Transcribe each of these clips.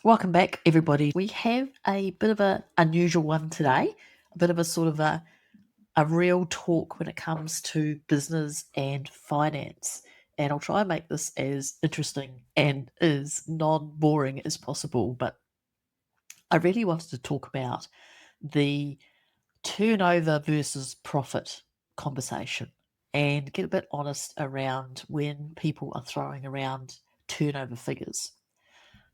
Welcome back, everybody. We have a bit of an unusual one today, a bit of a sort of a real talk when it comes to business and finance. And I'll try and make this as interesting and as non boring as possible. But I really wanted to talk about the turnover versus profit conversation and get a bit honest around when people are throwing around turnover figures.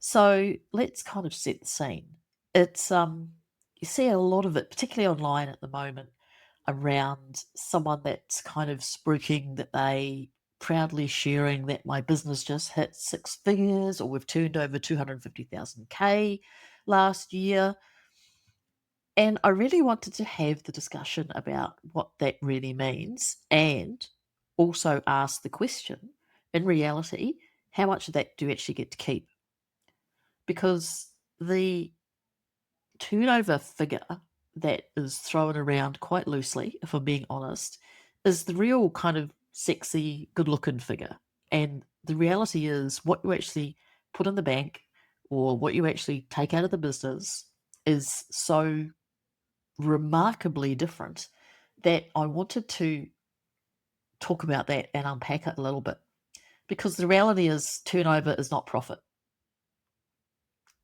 So let's kind of set the scene. It's you see a lot of it, particularly online at the moment, around someone that's kind of spruiking that they proudly sharing that my business just hit six figures or we've turned over 250,000 K last year. And I really wanted to have the discussion about what that really means and also ask the question, in reality, how much of that do you actually get to keep? Because the turnover figure that is thrown around quite loosely, if I'm being honest, is the real kind of sexy, good looking figure. And the reality is, what you actually put in the bank or what you actually take out of the business is so remarkably different that I wanted to talk about that and unpack it a little bit. Because the reality is, turnover is not profit.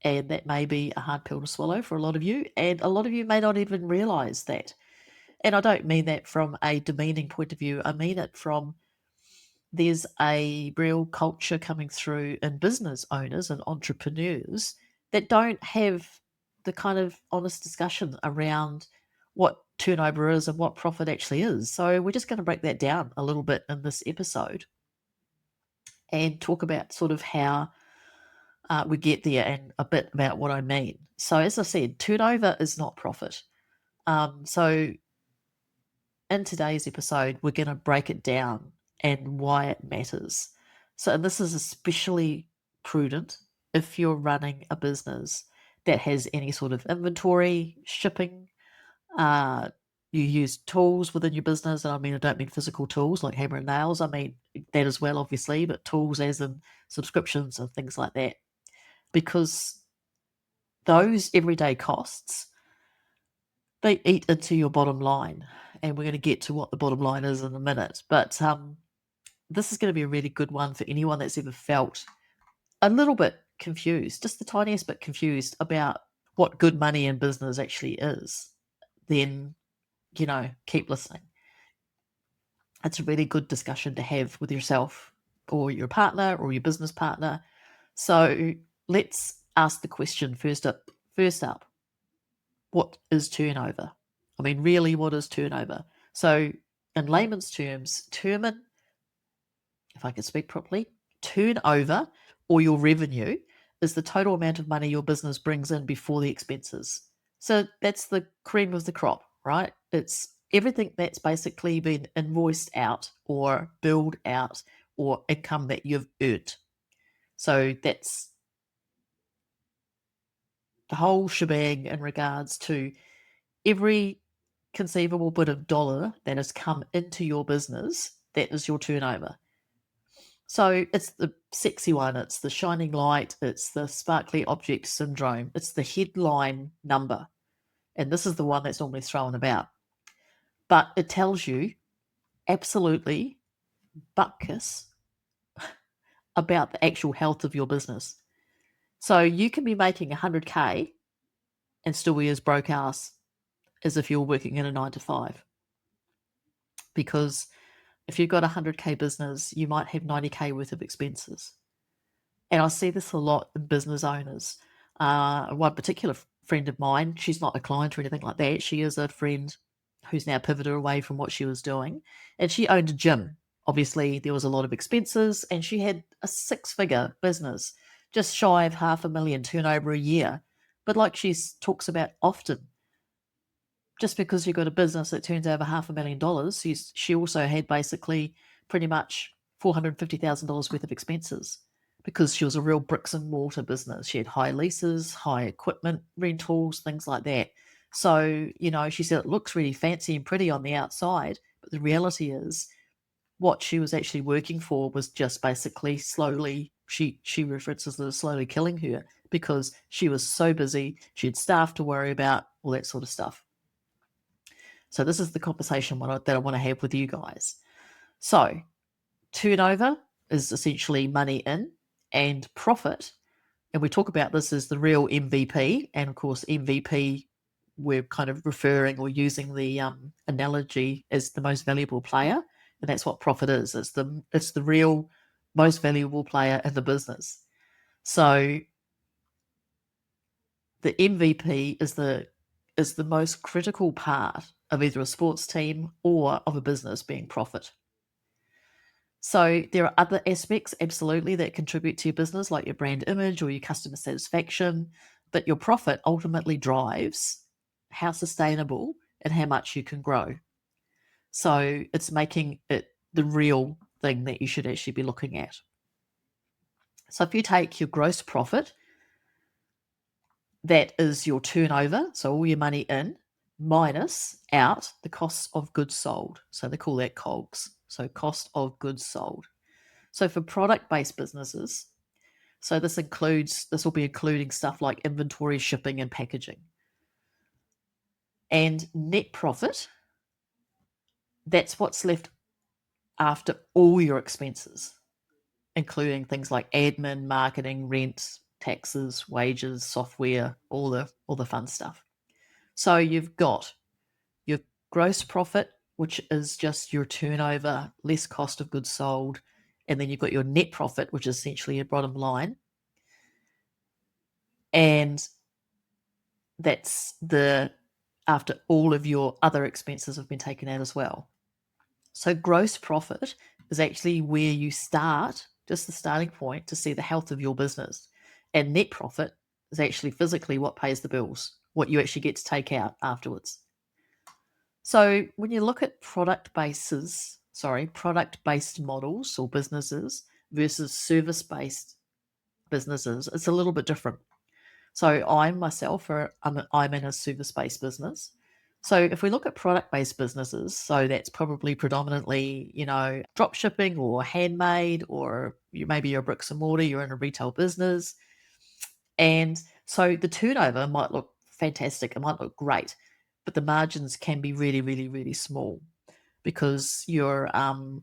And that may be a hard pill to swallow for a lot of you, and a lot of you may not even realize that. And I don't mean that from a demeaning point of view, I mean it from there's a real culture coming through in business owners and entrepreneurs that don't have the kind of honest discussion around what turnover is and what profit actually is. So we're just going to break that down a little bit in this episode and talk about sort of how we get there and a bit about what I mean. So, as I said, turnover is not profit. So, in today's episode, we're going to break it down and why it matters. So, and this is especially prudent if you're running a business that has any sort of inventory, shipping, you use tools within your business. And I mean, I don't mean physical tools like hammer and nails. I mean that as well, obviously, but tools as in subscriptions and things like that. Because those everyday costs, they eat into your bottom line. And we're going to get to what the bottom line is in a minute. But this is going to be a really good one for anyone that's ever felt a little bit confused, just the tiniest bit confused about what good money in business actually is. Then, keep listening. It's a really good discussion to have with yourself or your partner or your business partner. So let's ask the question first up. What is turnover? I mean, really, what is turnover? So, in layman's terms, if I can speak properly, turnover or your revenue is the total amount of money your business brings in before the expenses. So, that's the cream of the crop, right? It's everything that's basically been invoiced out or billed out or income that you've earned. So, that's the whole shebang in regards to every conceivable bit of dollar that has come into your business, that is your turnover. So it's the sexy one, it's the shining light, it's the sparkly object syndrome, it's the headline number. And this is the one that's normally thrown about. But it tells you absolutely butt kiss about the actual health of your business. So you can be making 100K and still be as broke ass as if you're working in a 9 to 5. Because if you've got a 100K business, you might have 90K worth of expenses. And I see this a lot in business owners. One particular friend of mine, she's not a client or anything like that. She is a friend who's now pivoted away from what she was doing. And she owned a gym. Obviously, there was a lot of expenses, and she had a six-figure business, just shy of $500,000 turnover a year. But like she talks about often, just because you've got a business that turns over $500,000, she also had basically pretty much $450,000 worth of expenses because she was a real bricks and mortar business. She had high leases, high equipment rentals, things like that. So, she said it looks really fancy and pretty on the outside, but the reality is what she was actually working for was just basically slowly she references it as slowly killing her because she was so busy, she had staff to worry about, all that sort of stuff. So this is the conversation that I want to have with you guys. So turnover is essentially money in, and profit, and we talk about this as the real MVP. And of course, MVP, we're kind of referring or using the analogy as the most valuable player, and that's what profit is. It's the real most valuable player in the business. So the MVP is the most critical part of either a sports team or of a business being profit. So there are other aspects, absolutely, that contribute to your business, like your brand image or your customer satisfaction, but your profit ultimately drives how sustainable and how much you can grow. So it's making it the real thing that you should actually be looking at. So if you take your gross profit, that is your turnover, so all your money in, minus out the cost of goods sold. So they call that COGS, so cost of goods sold. So for product-based businesses, so this will be including stuff like inventory, shipping, and packaging. And net profit, that's what's left after all your expenses, including things like admin, marketing, rent, taxes, wages, software, all the fun stuff. So you've got your gross profit, which is just your turnover less cost of goods sold, and then you've got your net profit, which is essentially your bottom line. And that's after all of your other expenses have been taken out as well. So gross profit is actually where you start, just the starting point to see the health of your business. And net profit is actually physically what pays the bills, what you actually get to take out afterwards. So when you look at product-based models or businesses versus service-based businesses, it's a little bit different. So I'm in a service-based business. So if we look at product-based businesses, so that's probably predominantly, drop shipping or handmade, or maybe you're a bricks and mortar, you're in a retail business. And so the turnover might look fantastic, it might look great, but the margins can be really, really, really small because you're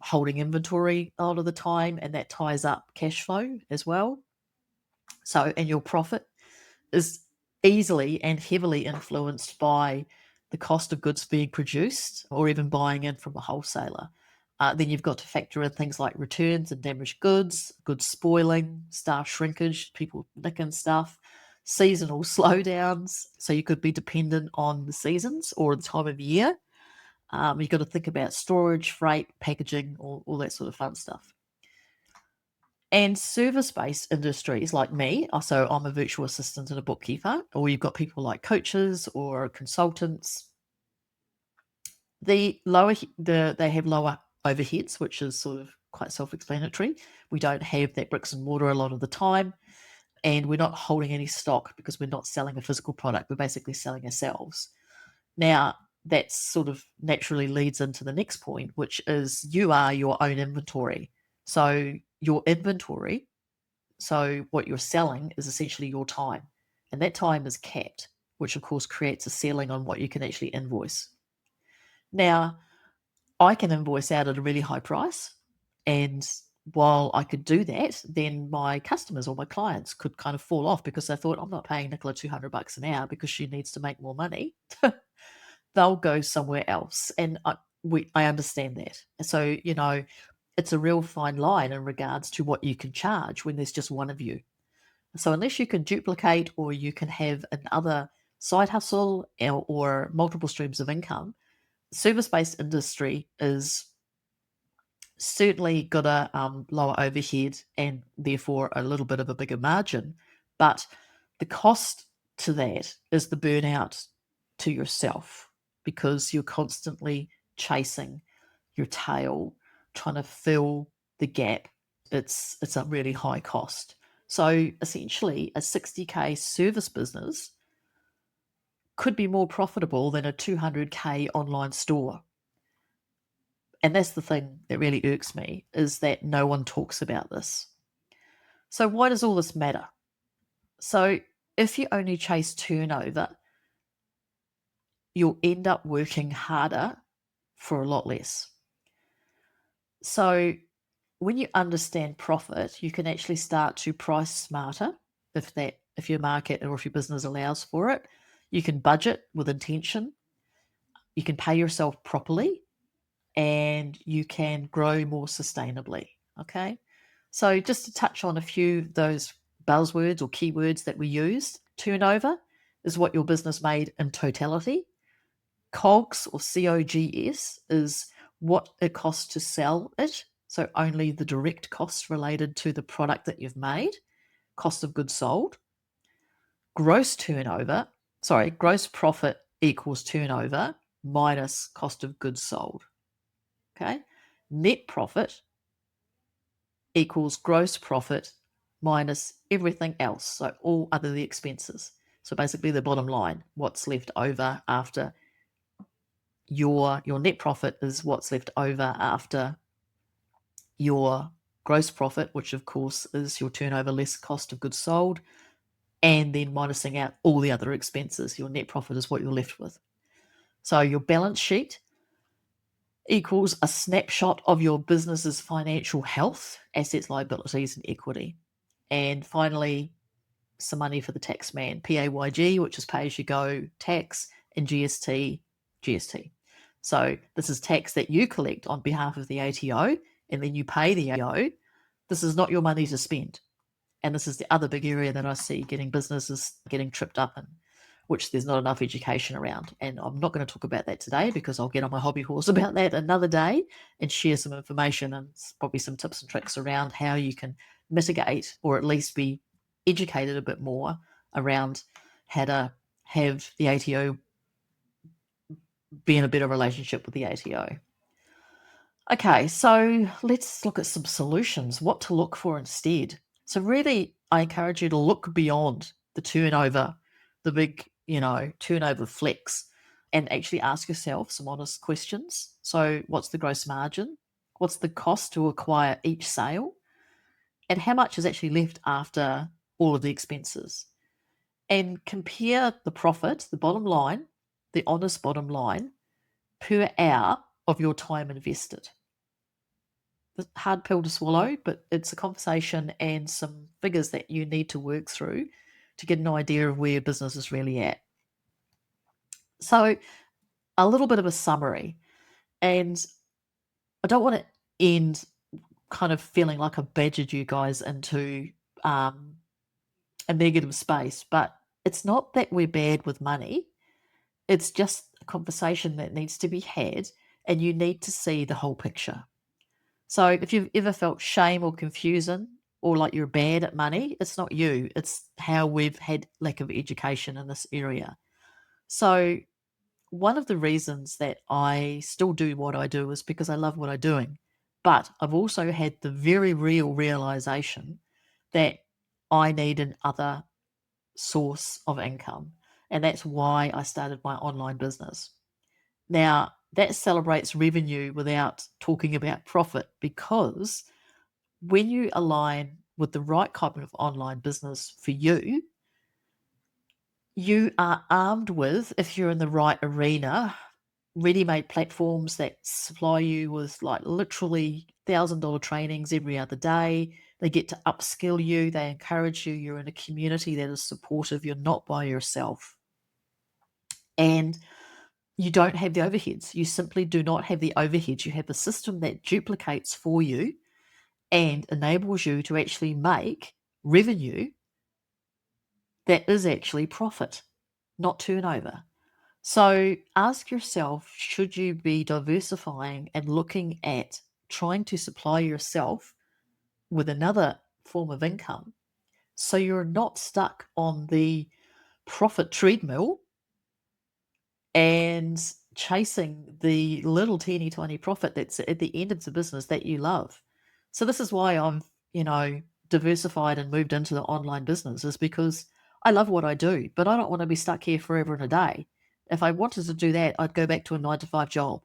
holding inventory a lot of the time, and that ties up cash flow as well. So, and your profit is easily and heavily influenced by the cost of goods being produced or even buying in from a wholesaler. Then you've got to factor in things like returns and damaged goods, goods spoiling, staff shrinkage, people nicking stuff, seasonal slowdowns. So you could be dependent on the seasons or the time of year. You've got to think about storage, freight, packaging, all that sort of fun stuff. And service-based industries like me, so I'm a virtual assistant and a bookkeeper, or you've got people like coaches or consultants. They have lower overheads, which is sort of quite self-explanatory. We don't have that bricks and mortar a lot of the time, and we're not holding any stock because we're not selling a physical product. We're basically selling ourselves. Now, that sort of naturally leads into the next point, which is you are your own inventory. So your inventory, so what you're selling is essentially your time, and that time is capped, which of course creates a ceiling on what you can actually invoice. Now, I can invoice out at a really high price, and while I could do that, then my customers or my clients could kind of fall off because they thought, I'm not paying Nicola $200 an hour because she needs to make more money. They'll go somewhere else, and I understand that. So, it's a real fine line in regards to what you can charge when there's just one of you. So unless you can duplicate or you can have another side hustle or multiple streams of income, service-based industry is certainly got a lower overhead and therefore a little bit of a bigger margin. But the cost to that is the burnout to yourself because you're constantly chasing your tail, trying to fill the gap. It's a really high cost. So essentially, a 60K service business could be more profitable than a 200K online store. And that's the thing that really irks me, is that no one talks about this. So why does all this matter? So if you only chase turnover, you'll end up working harder for a lot less. So when you understand profit, you can actually start to price smarter if your market or if your business allows for it. You can budget with intention, you can pay yourself properly, and you can grow more sustainably. Okay. So just to touch on a few of those buzzwords or keywords that we use, turnover is what your business made in totality. COGS or COGS is what it costs to sell it. So only the direct costs related to the product that you've made, cost of goods sold. Gross profit equals turnover minus cost of goods sold. Okay. Net profit equals gross profit minus everything else. So all other the expenses. So basically the bottom line, what's left over after your net profit is what's left over after your gross profit, which of course is your turnover less cost of goods sold, and then minusing out all the other expenses. Your net profit is what you're left with. So your balance sheet equals a snapshot of your business's financial health, assets, liabilities, and equity. And finally, some money for the tax man, PAYG, which is pay as you go tax, and GST. So this is tax that you collect on behalf of the ATO, and then you pay the ATO. This is not your money to spend. And this is the other big area that I see getting businesses getting tripped up in, which there's not enough education around. And I'm not going to talk about that today because I'll get on my hobby horse about that another day and share some information and probably some tips and tricks around how you can mitigate or at least be educated a bit more around how to have the ATO be in a better relationship with the ATO. Okay, so let's look at some solutions, what to look for instead. So really, I encourage you to look beyond the turnover, the big, turnover flex, and actually ask yourself some honest questions. So what's the gross margin? What's the cost to acquire each sale? And how much is actually left after all of the expenses? And compare the profit, the bottom line, the honest bottom line, per hour of your time invested. The hard pill to swallow, but it's a conversation and some figures that you need to work through to get an idea of where your business is really at. So, a little bit of a summary, and I don't want to end kind of feeling like I badgered you guys into a negative space, but it's not that we're bad with money. It's just a conversation that needs to be had, and you need to see the whole picture. So if you've ever felt shame or confusion or like you're bad at money, it's not you. It's how we've had lack of education in this area. So one of the reasons that I still do what I do is because I love what I'm doing. But I've also had the very real realization that I need another source of income. And that's why I started my online business. Now, that celebrates revenue without talking about profit because when you align with the right kind of online business for you, you are armed with, if you're in the right arena, ready-made platforms that supply you with like literally $1,000 trainings every other day. They get to upskill you, they encourage you, you're in a community that is supportive, you're not by yourself. And you don't have the overheads. You simply do not have the overheads. You have a system that duplicates for you and enables you to actually make revenue that is actually profit, not turnover. So ask yourself, should you be diversifying and looking at trying to supply yourself with another form of income so you're not stuck on the profit treadmill and chasing the little teeny tiny profit that's at the end of the business that you love. So this is why I'm, diversified and moved into the online business is because I love what I do, but I don't want to be stuck here forever and a day. If I wanted to do that, I'd go back to a 9 to 5 job.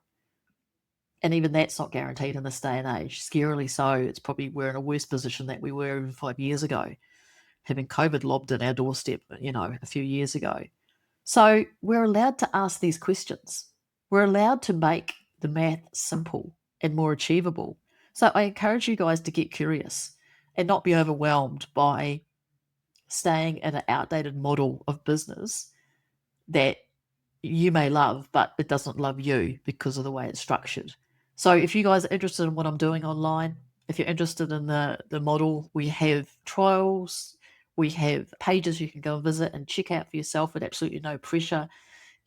And even that's not guaranteed in this day and age. Scarily so, it's probably we're in a worse position than we were even 5 years ago, having COVID lobbed in our doorstep, a few years ago. So we're allowed to ask these questions. We're allowed to make the math simple and more achievable. So I encourage you guys to get curious and not be overwhelmed by staying in an outdated model of business that you may love, but it doesn't love you because of the way it's structured. So if you guys are interested in what I'm doing online, if you're interested in the model, we have trials, we have pages you can go and visit and check out for yourself at absolutely no pressure.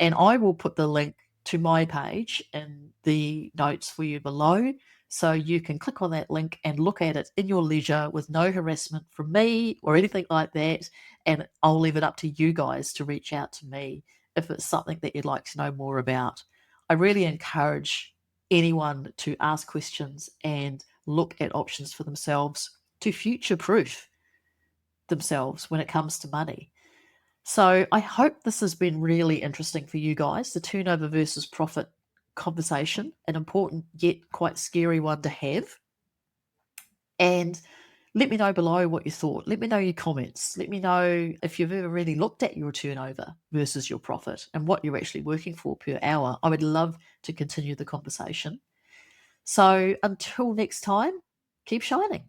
And I will put the link to my page in the notes for you below. So you can click on that link and look at it in your leisure with no harassment from me or anything like that. And I'll leave it up to you guys to reach out to me if it's something that you'd like to know more about. I really encourage anyone to ask questions and look at options for themselves to future proof themselves when it comes to money. So I hope this has been really interesting for you guys, the turnover versus profit conversation, an important yet quite scary one to have. And let me know below what you thought. Let me know your comments. Let me know if you've ever really looked at your turnover versus your profit and what you're actually working for per hour. I would love to continue the conversation. So until next time, keep shining.